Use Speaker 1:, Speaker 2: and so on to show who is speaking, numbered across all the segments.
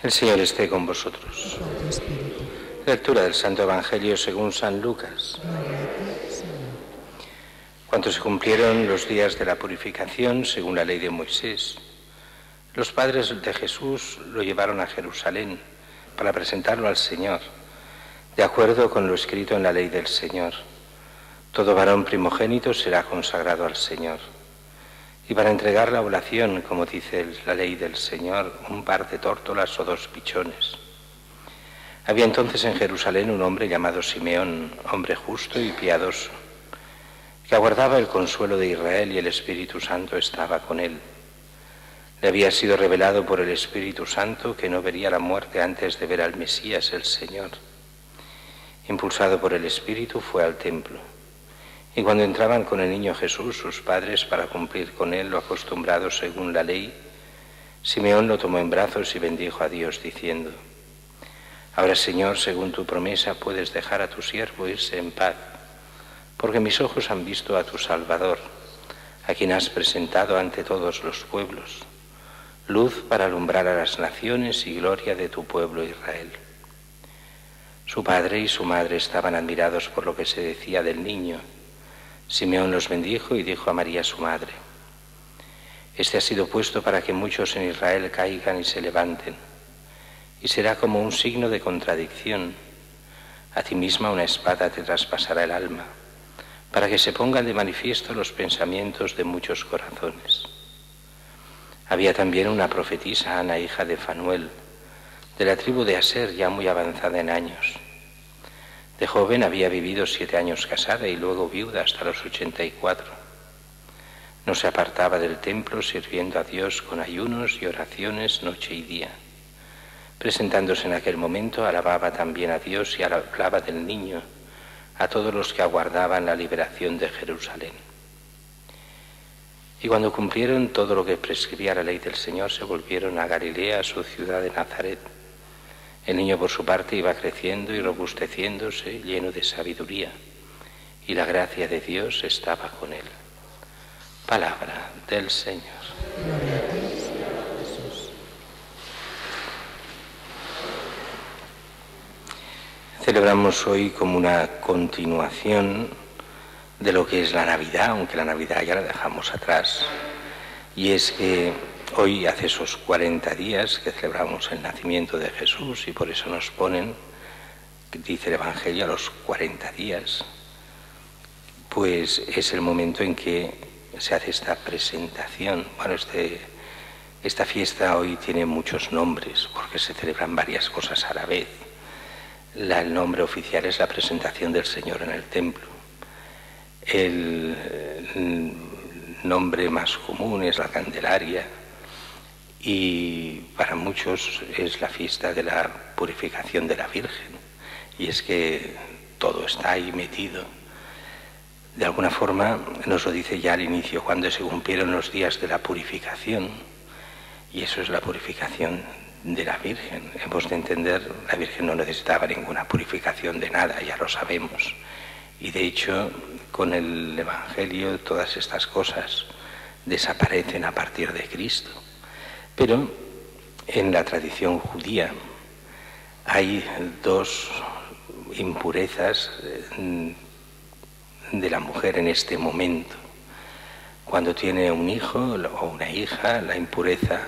Speaker 1: El Señor esté con vosotros.
Speaker 2: Con tu espíritu.
Speaker 1: Lectura del Santo Evangelio según San Lucas.
Speaker 2: Gloria a ti, Señor.
Speaker 1: Cuando se cumplieron los días de la purificación, según la ley de Moisés, los padres de Jesús lo llevaron a Jerusalén para presentarlo al Señor, de acuerdo con lo escrito en la ley del Señor. Todo varón primogénito será consagrado al Señor. Y para entregar la oblación, como dice la ley del Señor, un par de tórtolas o 2 pichones. Había entonces en Jerusalén un hombre llamado Simeón, hombre justo y piadoso, que aguardaba el consuelo de Israel, y el Espíritu Santo estaba con él. Le había sido revelado por el Espíritu Santo que no vería la muerte antes de ver al Mesías, el Señor. Impulsado por el Espíritu, fue al templo. Y cuando entraban con el niño Jesús, sus padres, para cumplir con él lo acostumbrado según la ley, Simeón lo tomó en brazos y bendijo a Dios, diciendo: Ahora, Señor, según tu promesa, puedes dejar a tu siervo irse en paz, porque mis ojos han visto a tu Salvador, a quien has presentado ante todos los pueblos, luz para alumbrar a las naciones y gloria de tu pueblo Israel. Su padre y su madre estaban admirados por lo que se decía del niño. Simeón los bendijo y dijo a María su madre: Este ha sido puesto para que muchos en Israel caigan y se levanten, y será como un signo de contradicción. A ti misma una espada te traspasará el alma, para que se pongan de manifiesto los pensamientos de muchos corazones. Había también una profetisa, Ana, hija de Fanuel, de la tribu de Aser, ya muy avanzada en años. De joven había vivido 7 años casada y luego viuda hasta los 84. No se apartaba del templo, sirviendo a Dios con ayunos y oraciones noche y día. Presentándose en aquel momento, alababa también a Dios y hablaba del niño a todos los que aguardaban la liberación de Jerusalén. Y cuando cumplieron todo lo que prescribía la ley del Señor, se volvieron a Galilea, a su ciudad de Nazaret. El niño, por su parte, iba creciendo y robusteciéndose, lleno de sabiduría, y la gracia de Dios estaba con él. Palabra del Señor.
Speaker 2: Gloria a ti, Señor Jesús.
Speaker 1: Celebramos hoy como una continuación de lo que es la Navidad, aunque la Navidad ya la dejamos atrás. Y es que hoy hace esos 40 días que celebramos el nacimiento de Jesús, y por eso nos ponen, dice el Evangelio, a los 40 días. Pues es el momento en que se hace esta presentación. Bueno, esta fiesta hoy tiene muchos nombres, porque se celebran varias cosas a la vez. El nombre oficial es la presentación del Señor en el templo. El nombre más común es la Candelaria, y para muchos es la fiesta de la purificación de la Virgen. Y es que todo está ahí metido. De alguna forma nos lo dice ya al inicio, cuando se cumplieron los días de la purificación, y eso es la purificación de la Virgen. Hemos de entender, la Virgen no necesitaba ninguna purificación de nada, ya lo sabemos. Y de hecho, con el Evangelio todas estas cosas desaparecen a partir de Cristo. Pero en la tradición judía hay 2 impurezas de la mujer en este momento. Cuando tiene un hijo o una hija, la impureza,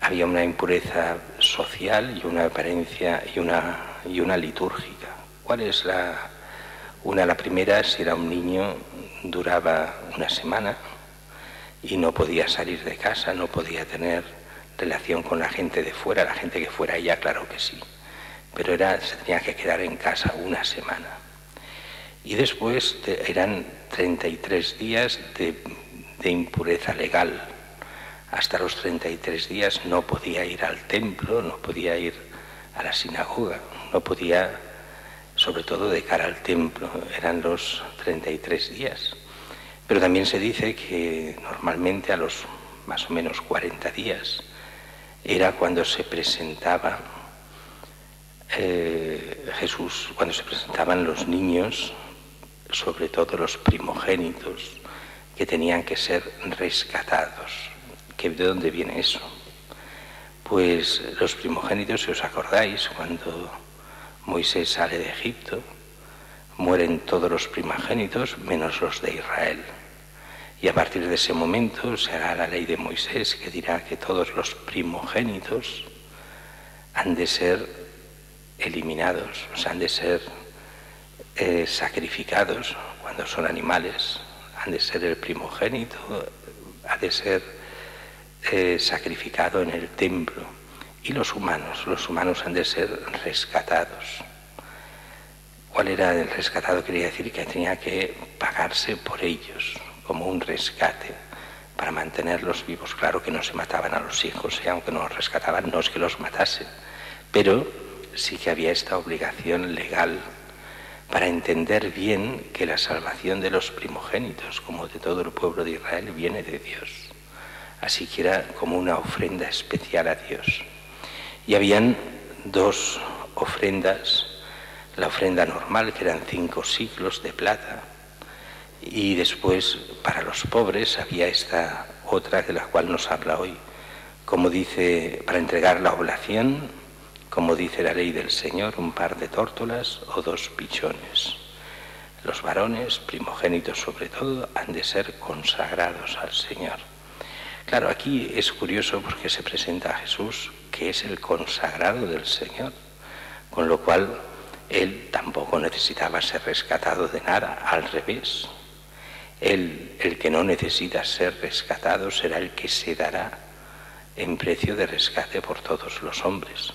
Speaker 1: había una impureza social y una apariencia y una litúrgica. ¿Cuál es la primera? Si era un niño, duraba una semana y no podía salir de casa, no podía tener relación con la gente de fuera. La gente que fuera ella, claro que sí, pero se tenía que quedar en casa una semana. Y después eran 33 días de impureza legal. Hasta los 33 días no podía ir al templo, no podía ir a la sinagoga, no podía, sobre todo de cara al templo, eran los 33 días. Pero también se dice que normalmente a los más o menos 40 días era cuando se presentaba Jesús, cuando se presentaban los niños, sobre todo los primogénitos, que tenían que ser rescatados. ¿De dónde viene eso? Pues los primogénitos, si os acordáis, cuando Moisés sale de Egipto, mueren todos los primogénitos menos los de Israel. Y a partir de ese momento se hará la ley de Moisés, que dirá que todos los primogénitos han de ser eliminados, o sea, han de ser sacrificados cuando son animales, han de ser el primogénito, ha de ser sacrificado en el templo. Y los humanos han de ser rescatados. ¿Cuál era el rescatado? Quería decir que tenía que pagarse por ellos, como un rescate, para mantenerlos vivos. Claro que no se mataban a los hijos, y aunque no los rescataban, no es que los matasen, pero sí que había esta obligación legal para entender bien que la salvación de los primogénitos, como de todo el pueblo de Israel, viene de Dios. Así que era como una ofrenda especial a Dios. Y habían dos ofrendas: la ofrenda normal, que eran 5 siclos de plata, y después para los pobres había esta otra de la cual nos habla hoy, como dice, para entregar la oblación, como dice la ley del Señor, 1 par de tórtolas o 2 pichones. Los varones, primogénitos sobre todo, han de ser consagrados al Señor. Claro, aquí es curioso porque se presenta a Jesús, que es el consagrado del Señor, con lo cual Él tampoco necesitaba ser rescatado de nada, al revés. Él, el que no necesita ser rescatado, será el que se dará en precio de rescate por todos los hombres.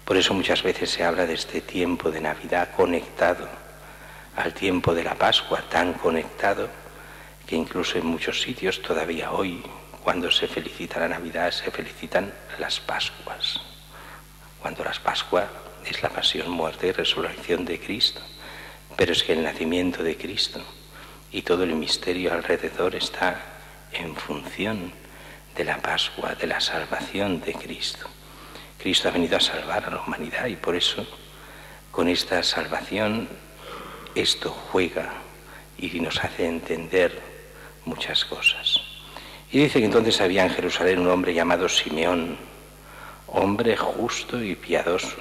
Speaker 1: Por eso muchas veces se habla de este tiempo de Navidad conectado al tiempo de la Pascua, tan conectado que incluso en muchos sitios todavía hoy, cuando se felicita la Navidad, se felicitan las Pascuas, cuando la Pascua es la pasión, muerte y resurrección de Cristo. Pero es que el nacimiento de Cristo y todo el misterio alrededor está en función de la Pascua, de la salvación de Cristo. Cristo ha venido a salvar a la humanidad y por eso con esta salvación esto juega y nos hace entender muchas cosas. Y dice que entonces había en Jerusalén un hombre llamado Simeón, hombre justo y piadoso,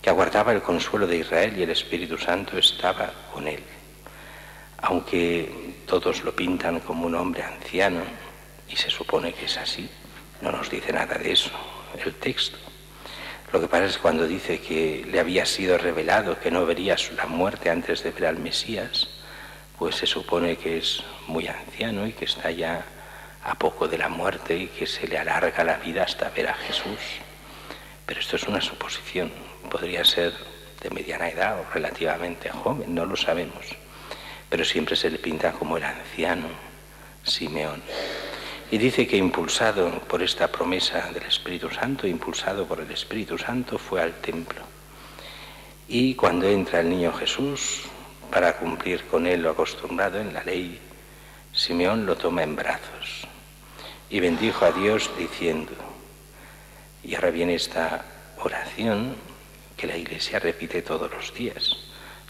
Speaker 1: que aguardaba el consuelo de Israel, y el Espíritu Santo estaba con él. Aunque todos lo pintan como un hombre anciano, y se supone que es así, no nos dice nada de eso el texto. Lo que pasa es que cuando dice que le había sido revelado que no vería la muerte antes de ver al Mesías, pues se supone que es muy anciano y que está ya a poco de la muerte y que se le alarga la vida hasta ver a Jesús. Pero esto es una suposición, podría ser de mediana edad o relativamente joven, no lo sabemos, pero siempre se le pinta como el anciano Simeón. Y dice que impulsado por esta promesa del Espíritu Santo, impulsado por el Espíritu Santo, fue al templo. Y cuando entra el niño Jesús, para cumplir con él lo acostumbrado en la ley, Simeón lo toma en brazos y bendijo a Dios diciendo, y ahora viene esta oración que la Iglesia repite todos los días.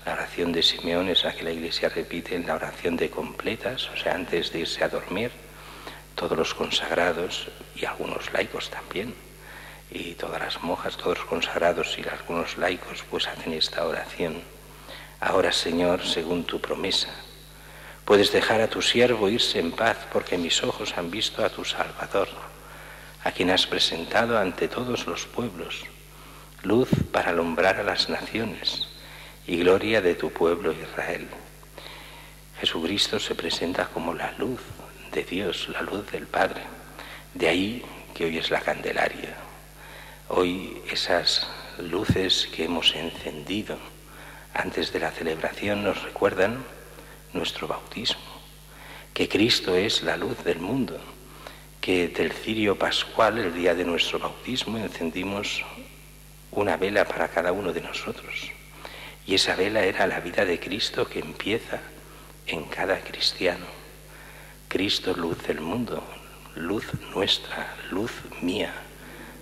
Speaker 1: La oración de Simeón es la que la Iglesia repite en la oración de completas, o sea, antes de irse a dormir. Todos los consagrados y algunos laicos también, y todas las monjas, todos los consagrados y algunos laicos, pues hacen esta oración. Ahora, Señor, según tu promesa, puedes dejar a tu siervo irse en paz, porque mis ojos han visto a tu Salvador, a quien has presentado ante todos los pueblos, luz para alumbrar a las naciones y gloria de tu pueblo Israel. Jesucristo se presenta como la luz de Dios, la luz del Padre. De ahí que hoy es la Candelaria. Hoy esas luces que hemos encendido antes de la celebración nos recuerdan nuestro bautismo, que Cristo es la luz del mundo, que del cirio pascual, el día de nuestro bautismo, encendimos una vela para cada uno de nosotros. Y esa vela era la vida de Cristo que empieza en cada cristiano. Cristo, luz del mundo, luz nuestra, luz mía,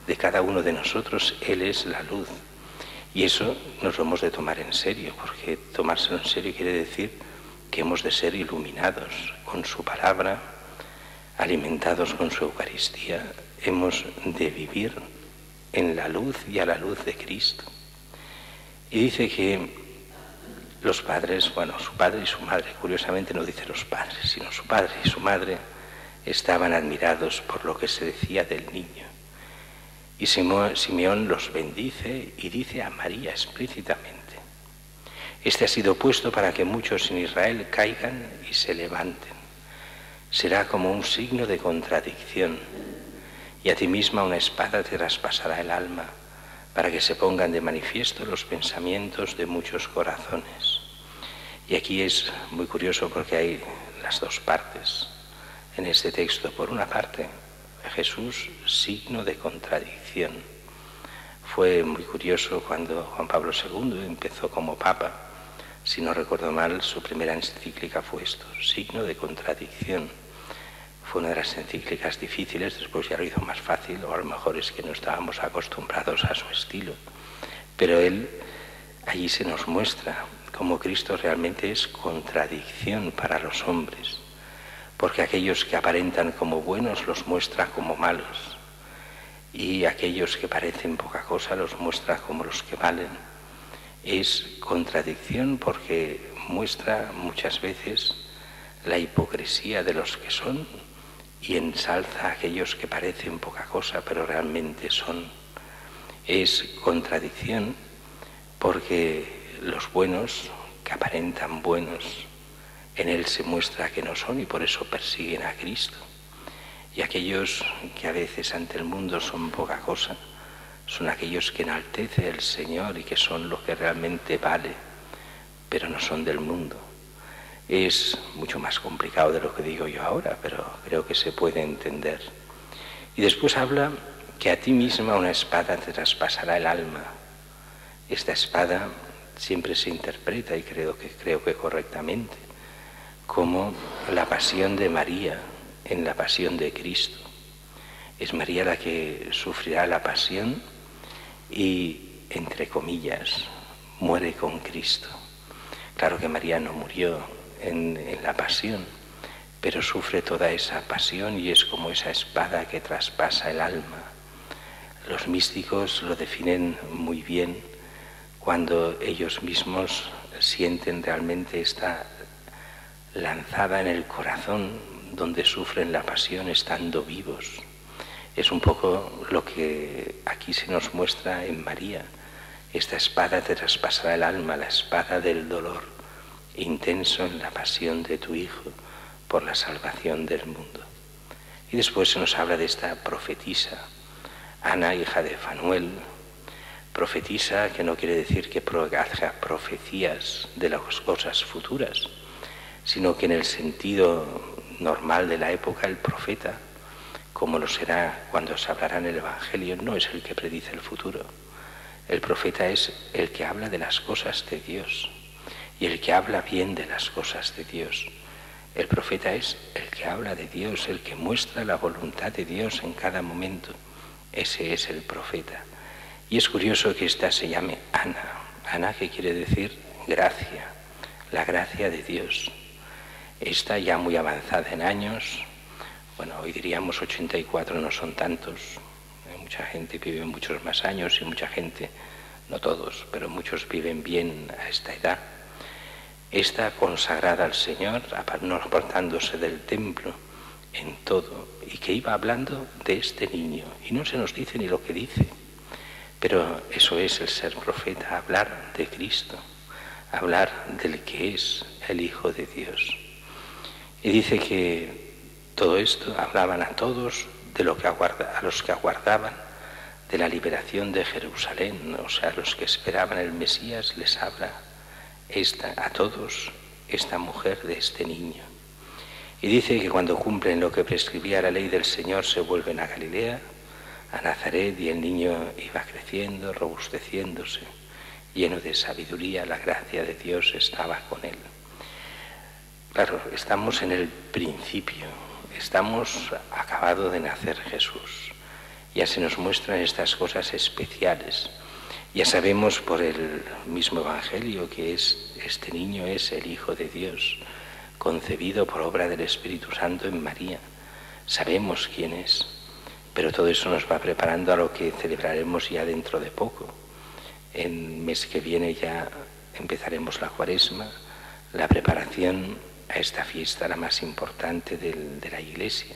Speaker 1: de cada uno de nosotros. Él es la luz. Y eso nos lo hemos de tomar en serio, porque tomárselo en serio quiere decir que hemos de ser iluminados con su palabra, alimentados con su Eucaristía, hemos de vivir en la luz y a la luz de Cristo. Y dice que los padres, bueno, su padre y su madre, curiosamente no dice los padres, sino su padre y su madre estaban admirados por lo que se decía del niño. Y Simeón los bendice y dice a María explícitamente: este ha sido puesto para que muchos en Israel caigan y se levanten. Será como un signo de contradicción, y a ti misma una espada te traspasará el alma, para que se pongan de manifiesto los pensamientos de muchos corazones. Y aquí es muy curioso porque hay las dos partes en este texto. Por una parte, Jesús, signo de contradicción. Fue muy curioso cuando Juan Pablo II empezó como Papa. Si no recuerdo mal, su primera encíclica fue esto, signo de contradicción. Fue una de las encíclicas difíciles, después ya lo hizo más fácil, o a lo mejor es que no estábamos acostumbrados a su estilo. Pero él allí se nos muestra cómo Cristo realmente es contradicción para los hombres, porque aquellos que aparentan como buenos los muestra como malos, y aquellos que parecen poca cosa los muestra como los que valen. Es contradicción porque muestra muchas veces la hipocresía de los que son y ensalza a aquellos que parecen poca cosa pero realmente son. Es contradicción porque los buenos, que aparentan buenos, en él se muestra que no son y por eso persiguen a Cristo. Y aquellos que a veces ante el mundo son poca cosa, son aquellos que enaltece el Señor y que son lo que realmente vale, pero no son del mundo. Es mucho más complicado de lo que digo yo ahora, pero creo que se puede entender. Y después habla que a ti misma una espada te traspasará el alma. Esta espada siempre se interpreta, y creo que correctamente, como la pasión de María en la pasión de Cristo. Es María la que sufrirá la pasión y, entre comillas, muere con Cristo. Claro que María no murió en la pasión, pero sufre toda esa pasión y es como esa espada que traspasa el alma. Los místicos lo definen muy bien cuando ellos mismos sienten realmente esta lanzada en el corazón donde sufren la pasión estando vivos. Es un poco lo que aquí se nos muestra en María. Esta espada te traspasará el alma, la espada del dolor intenso en la pasión de tu Hijo por la salvación del mundo. Y después se nos habla de esta profetisa, Ana, hija de Fanuel. Profetisa que no quiere decir que haga profecías de las cosas futuras, sino que en el sentido normal de la época el profeta, como lo será cuando se hablará en el Evangelio, no es el que predice el futuro. El profeta es el que habla de las cosas de Dios y el que habla bien de las cosas de Dios. El profeta es el que habla de Dios, el que muestra la voluntad de Dios en cada momento. Ese es el profeta. Y es curioso que esta se llame Ana. Ana, que quiere decir gracia, la gracia de Dios. Esta ya muy avanzada en años, bueno, hoy diríamos 84 no son tantos. Hay mucha gente que vive muchos más años y mucha gente, no todos, pero muchos viven bien a esta edad. Esta consagrada al Señor, no apartándose del templo en todo, y que iba hablando de este niño, y no se nos dice ni lo que dice. Pero eso es el ser profeta, hablar de Cristo, hablar del que es el Hijo de Dios. Y dice que todo esto hablaban a todos de lo que a los que aguardaban de la liberación de Jerusalén, o sea, a los que esperaban el Mesías, les habla a todos esta mujer de este niño. Y dice que cuando cumplen lo que prescribía la ley del Señor se vuelven a Galilea, a Nazaret, y el niño iba creciendo, robusteciéndose, lleno de sabiduría, la gracia de Dios estaba con él. Claro, estamos en el principio, estamos acabado de nacer Jesús. Ya se nos muestran estas cosas especiales. Ya sabemos por el mismo Evangelio que este niño es el Hijo de Dios, concebido por obra del Espíritu Santo en María. Sabemos quién es. Pero todo eso nos va preparando a lo que celebraremos ya dentro de poco. El mes que viene ya empezaremos la Cuaresma, la preparación a esta fiesta, la más importante de la Iglesia,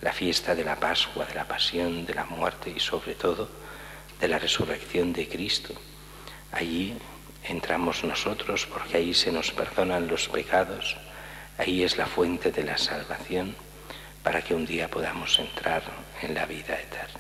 Speaker 1: la fiesta de la Pascua, de la Pasión, de la muerte y sobre todo de la resurrección de Cristo. Allí entramos nosotros porque ahí se nos perdonan los pecados, ahí es la fuente de la salvación para que un día podamos entrar en la vida eterna.